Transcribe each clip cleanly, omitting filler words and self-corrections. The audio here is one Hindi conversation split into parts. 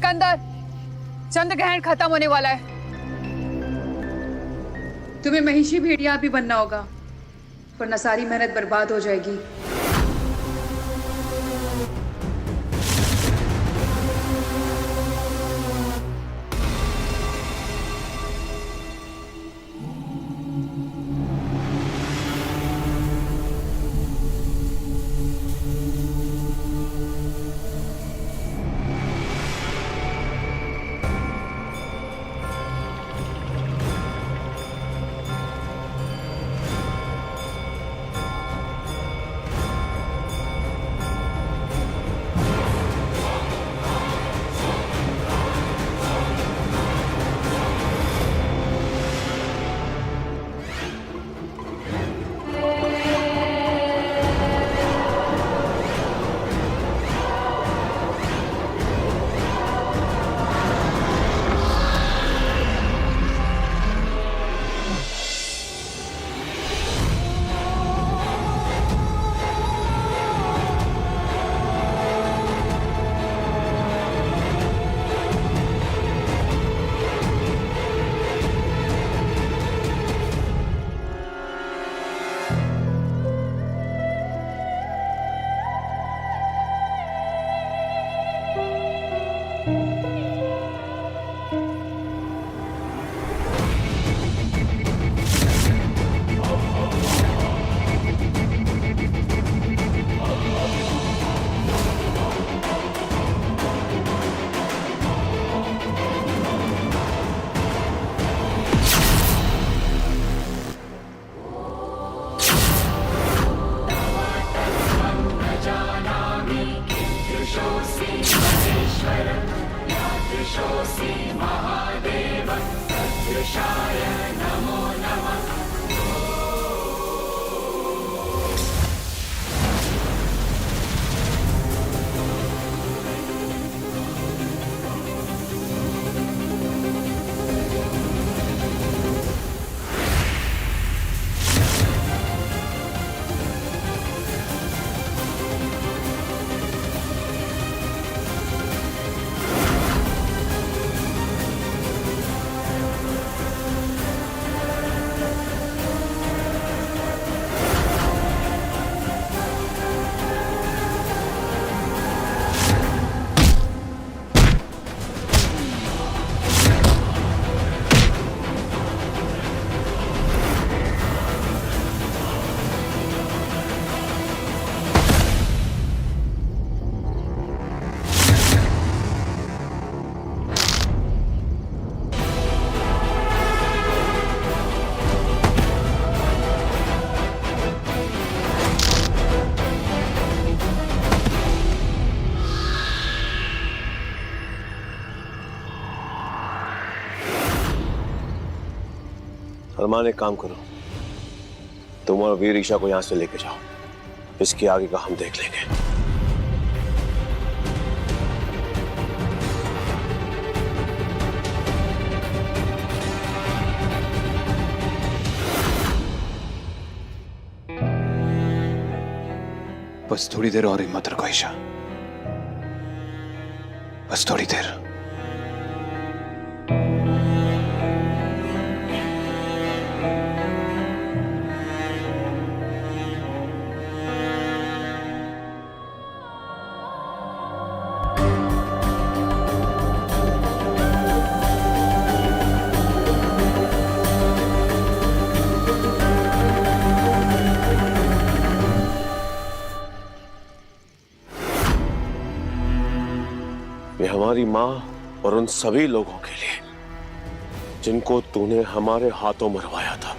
सिकंदर, चंद्रग्रहण खत्म होने वाला है। तुम्हें महिषी भेड़िया भी बनना होगा, वरना सारी मेहनत बर्बाद हो जाएगी। सलमान, एक काम करो, तुम और वीर ईशा को यहां से लेके जाओ। इसके आगे का हम देख लेंगे। बस थोड़ी देर और हिम्मत रखो ईशा, बस थोड़ी देर। ये हमारी माँ और उन सभी लोगों के लिए जिनको तूने हमारे हाथों मरवाया था।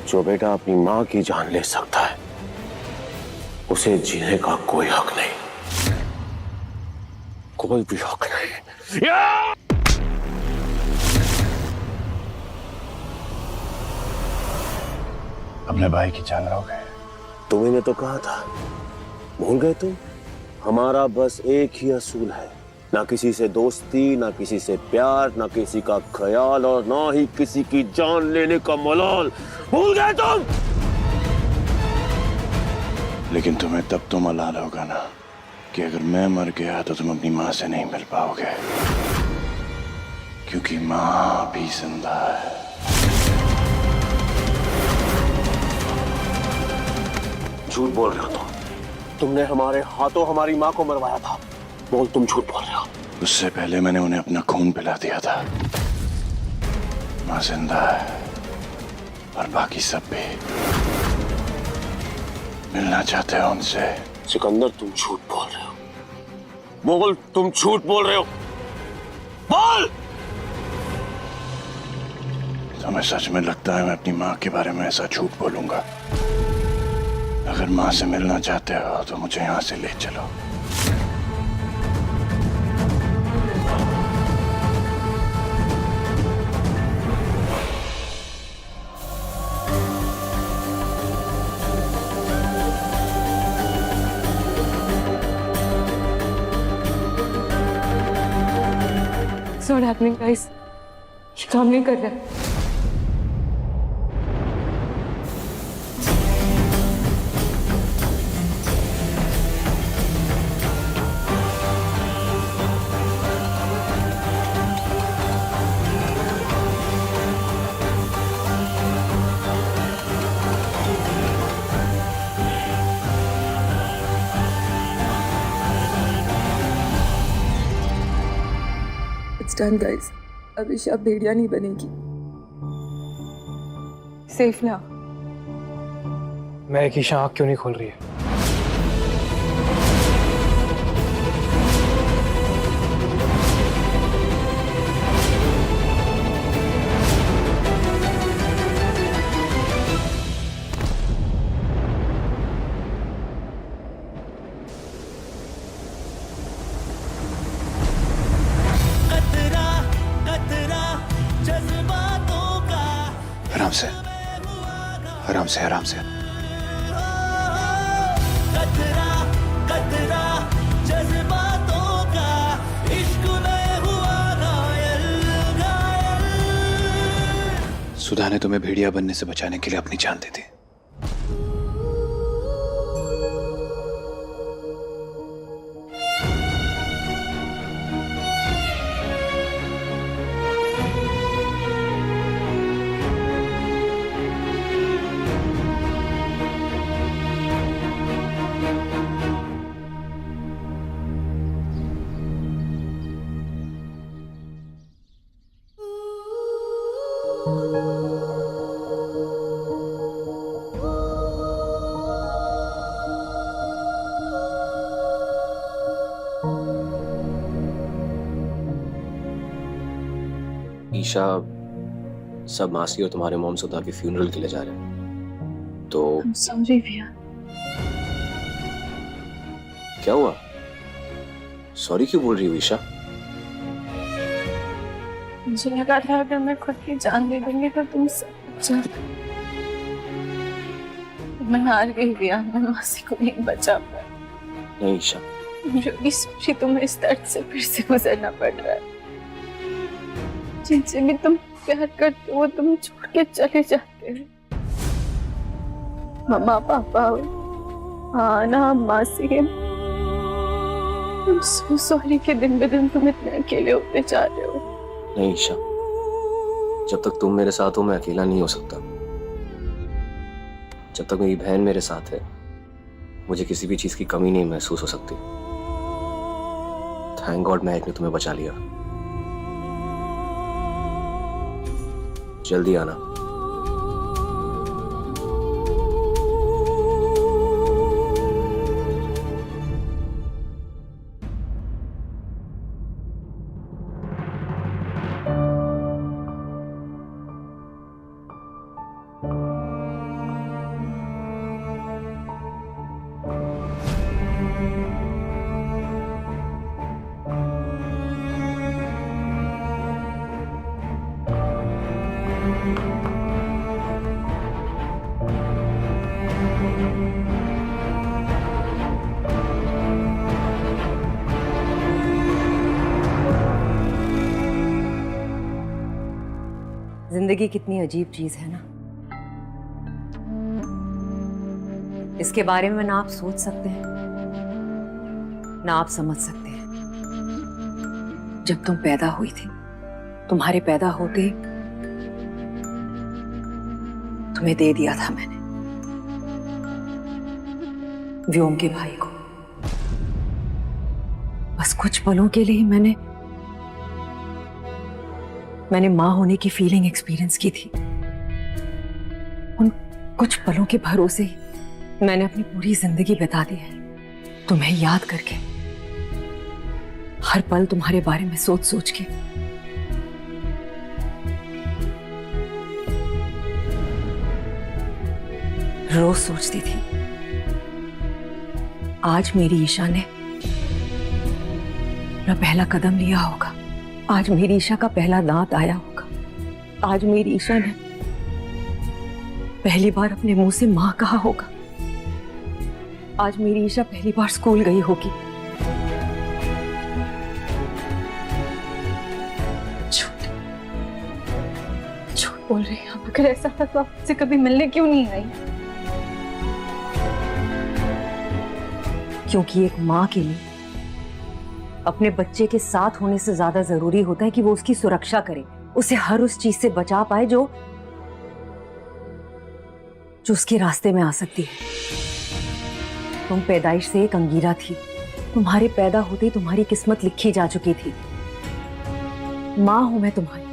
जो बेटा अपनी माँ की जान ले सकता है, उसे जीने का कोई हक नहीं, कोई भी हक नहीं। अपने भाई की जान लोगे। तुम्हें तो कहा था, भूल गए तुम? हमारा बस एक ही असूल है, ना किसी से दोस्ती, ना किसी से प्यार, ना किसी का ख्याल, और ना ही किसी की जान लेने का मलाल। भूल गए तुम? लेकिन तुम्हें तब तो मलाल होगा ना कि अगर मैं मर गया तो तुम अपनी माँ से नहीं मिल पाओगे, क्योंकि माँ भी जिंदा है। झूठ बोल रहे हो तुमने हमारे हाथों हमारी माँ को मरवाया था। बोल, तुम झूठ बोल रहे हो। उससे पहले मैंने उन्हें अपना खून पिला दिया था। माँ जिंदा है और बाकी सब भी। मिलना चाहते हो उनसे? सिकंदर, तुम झूठ बोल रहे हो। बोल, तुम झूठ बोल रहे हो। बोल! तुम्हें सच में लगता है मैं अपनी माँ के बारे में ऐसा झूठ बोलूंगा? अगर माँ से मिलना चाहते हो तो मुझे यहाँ से ले चलो। It's not happening, guys. ये काम नहीं कर रहा है। It's done, guys. अब ईशा भेड़िया नहीं बनेगी। सेफ ना। मैं की ईशा आँख क्यों नहीं खोल रही है? आराम से, आराम से, आराम से। कतरा कतरा जज्बातों का इश्क में हुआ घायल घायल। सुधा ने तुम्हें भेड़िया बनने से बचाने के लिए अपनी जान दी थी। ईशा, सब मासी और तुम्हारे मॉम सुधा के फ्यूनरल के लिए जा रहे हैं, तो सॉरी भैया। क्या हुआ? सॉरी क्यों बोल रही हो ईशा? मुझे लगा था अगर मैं खुद की जान दे दूंगी तो तुम सब मैं हार गई भैया। मैं मासी को नहीं बचा पाया। नहीं ईशा, मुझे सोची तुम्हें इस दर्द से फिर से गुजरना पड़ रहा है। जिनसे भी तुम प्यार करते हो तुम छोड़ के चले जाते हो। मम्मा पापा, आना, मासी। I'm so sorry कि दिन ब दिन तुम इतने अकेले होते जा रहे हो। नहीं ईशा, जब तक तुम मेरे साथ हो मैं अकेला नहीं हो सकता। जब तक मेरी बहन मेरे साथ है मुझे किसी भी चीज की कमी नहीं महसूस हो सकती। थैंक गॉड महक ने तुम्हें बचा लिया। जल्दी आना। जिंदगी कितनी अजीब चीज है ना। इसके बारे में ना आप सोच सकते हैं ना आप समझ सकते हैं। जब तुम पैदा हुई थी, तुम्हारे पैदा होते तुम्हें दे दिया था मैंने, व्योम के भाई को। बस कुछ पलों के लिए मैंने मां होने की फीलिंग एक्सपीरियंस की थी। उन कुछ पलों के भरोसे ही मैंने अपनी पूरी जिंदगी बिता दी है, तुम्हें याद करके, हर पल तुम्हारे बारे में सोच सोच के। रोज सोचती थी आज मेरी ईशा ने अपना पहला कदम लिया होगा, आज मेरी ईशा का पहला दांत आया होगा, आज मेरी ईशा ने पहली बार अपने मुंह से मां कहा होगा, आज मेरी ईशा पहली बार स्कूल गई होगी। झूठ बोल रही हैं। अगर ऐसा था तो आप मुझसे कभी मिलने क्यों नहीं आई? क्योंकि एक मां के लिए अपने बच्चे के साथ होने से ज्यादा जरूरी होता है कि वो उसकी सुरक्षा करे, उसे हर उस चीज से बचा पाए जो उसके रास्ते में आ सकती है। तुम पैदाइश से एक अंगीरा थी, तुम्हारे पैदा होते ही तुम्हारी किस्मत लिखी जा चुकी थी। मां हूं मैं तुम्हारी,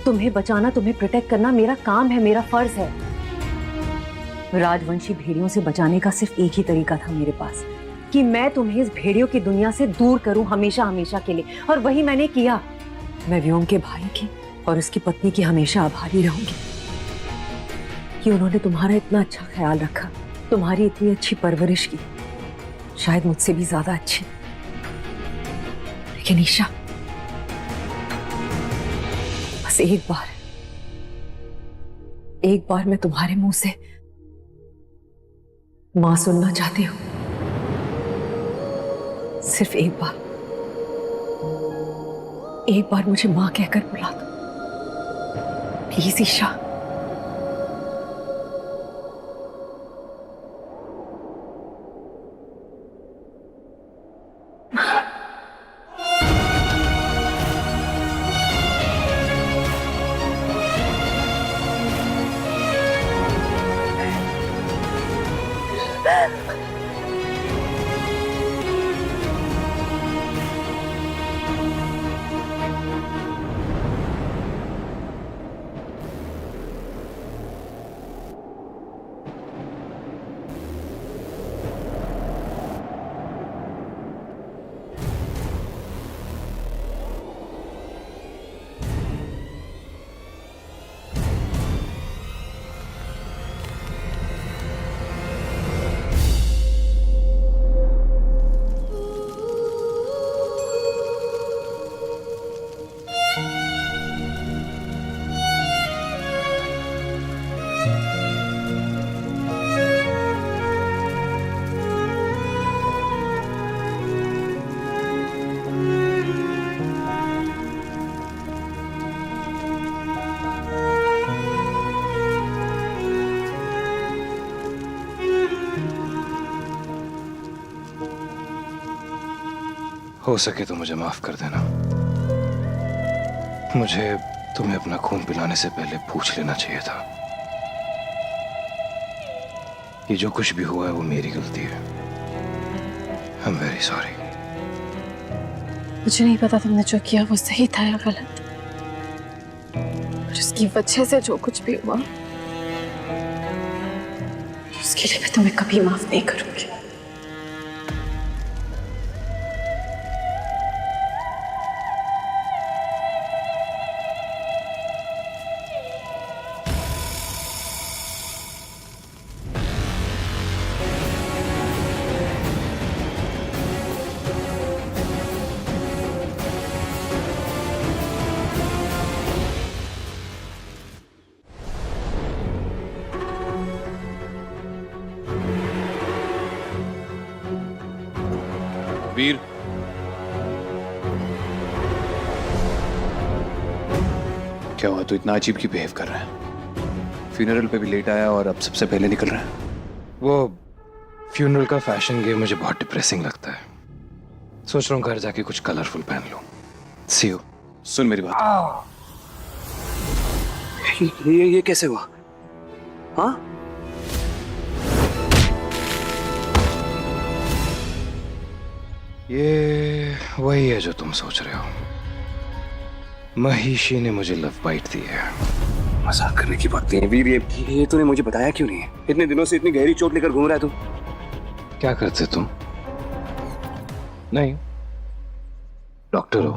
तुम्हें बचाना, तुम्हें प्रोटेक्ट करना मेरा काम है, मेरा फर्ज है। राजवंशी भेड़ियों से बचाने का सिर्फ एक ही तरीका था मेरे पास, कि मैं तुम्हें इस भेड़ियों की दुनिया से दूर करूं हमेशा हमेशा के लिए, और वही मैंने किया। मैं व्योम के भाई की और उसकी पत्नी की हमेशा आभारी रहूंगी कि उन्होंने तुम्हारा इतना अच्छा ख्याल रखा, तुम्हारी इतनी अच्छी परवरिश की, शायद मुझसे भी ज्यादा अच्छी। लेकिन ईशा, बस एक बार मैं तुम्हारे मुंह से मां सुनना चाहती हूँ, सिर्फ एक बार मुझे मां कहकर बुला दो प्लीज ईशा। हो सके तो मुझे माफ कर देना। मुझे तुम्हें अपना खून पिलाने से पहले पूछ लेना चाहिए था। ये जो कुछ भी हुआ है वो मेरी गलती है। I am very sorry. मुझे नहीं पता तुमने जो किया वो सही था या गलत, और उसकी वजह से जो कुछ भी हुआ उसके लिए मैं तुम्हें कभी माफ नहीं करूंगी। वीर, क्या हुआ? तो इतना अजीब क्यों बिहेव कर रहा है? फ्यूनरल पे भी लेट आया और अब सबसे पहले निकल रहा है। वो फ्यूनरल का फैशन गेम मुझे बहुत डिप्रेसिंग लगता है। सोच रहा हूँ घर जाके कुछ कलरफुल पहन लूं। सी यू। सुन मेरी बात। ये कैसे हुआ? हाँ? ये वही है जो तुम सोच रहे हो। महिषी ने मुझे लव बाइट दी है। मजाक करने की बात नहीं है वीर। ये तूने मुझे बताया क्यों नहीं? इतने दिनों से इतनी गहरी चोट लेकर घूम रहा है तू। क्या करते तुम? नहीं, डॉक्टर हो।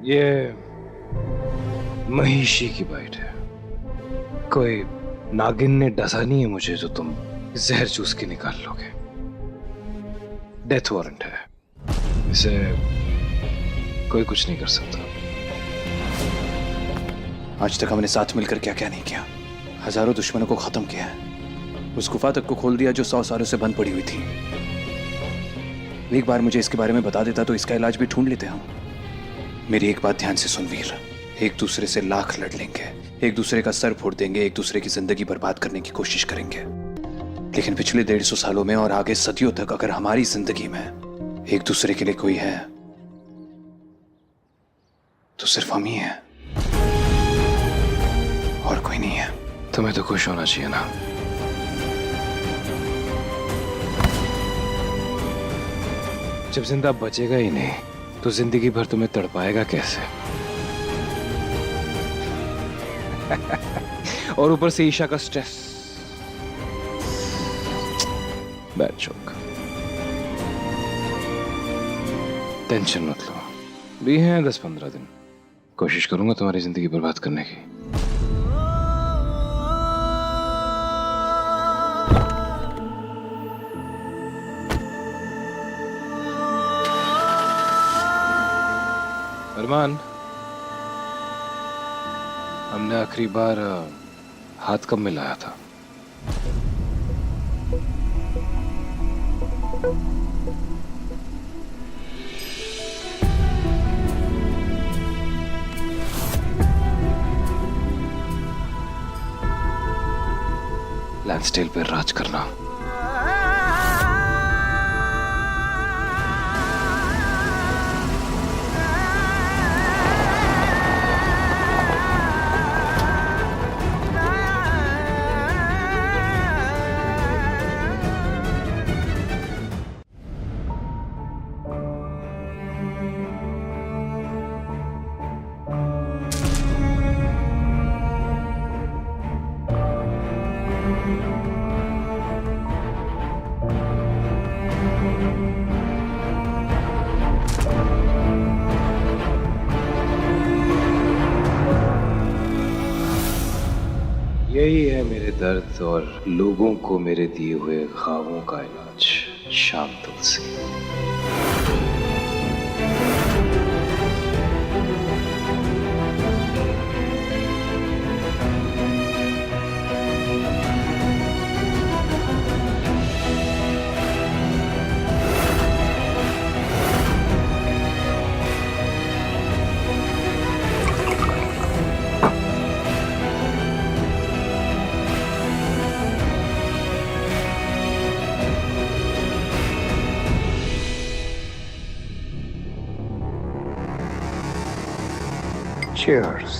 ये महिषी की बाइट है। कोई नागिन ने डसा नहीं है मुझे जो तुम जहर चूस के निकाल लोगे। डेथ वारंट है, इसे कोई कुछ नहीं कर सकता। आज तक हमने साथ मिलकर क्या क्या नहीं किया। हजारों दुश्मनों को खत्म किया है। उस गुफा तक को खोल दिया जो 100 सालों से बंद पड़ी हुई थी। एक बार मुझे इसके बारे में बता देता तो इसका इलाज भी ढूंढ लेते हम। मेरी एक बात ध्यान से सुन वीर। एक दूसरे से लाख लड़ लेंगे, एक दूसरे का सर फोड़ देंगे, एक दूसरे की जिंदगी बर्बाद करने की कोशिश करेंगे, लेकिन पिछले 150 सालों में और आगे सदियों तक अगर हमारी जिंदगी में एक दूसरे के लिए कोई है तो सिर्फ हम ही हैं और कोई नहीं है। तुम्हें तो खुश होना चाहिए ना। जब जिंदा बचेगा ही नहीं तो जिंदगी भर तुम्हें तड़पाएगा कैसे? और ऊपर से ईशा का स्ट्रेस। Bad joke. टेंशन मत लो, भी हैं 10-15 दिन। कोशिश करूंगा तुम्हारी जिंदगी बर्बाद करने की। अरमान, हमने आखिरी बार हाथ कब मिलाया था? लैंसडेल पे राज करना। यही है मेरे दर्द और लोगों को मेरे दिए हुए ख्वाबों का इलाज। शाम तुलसी। Cheers.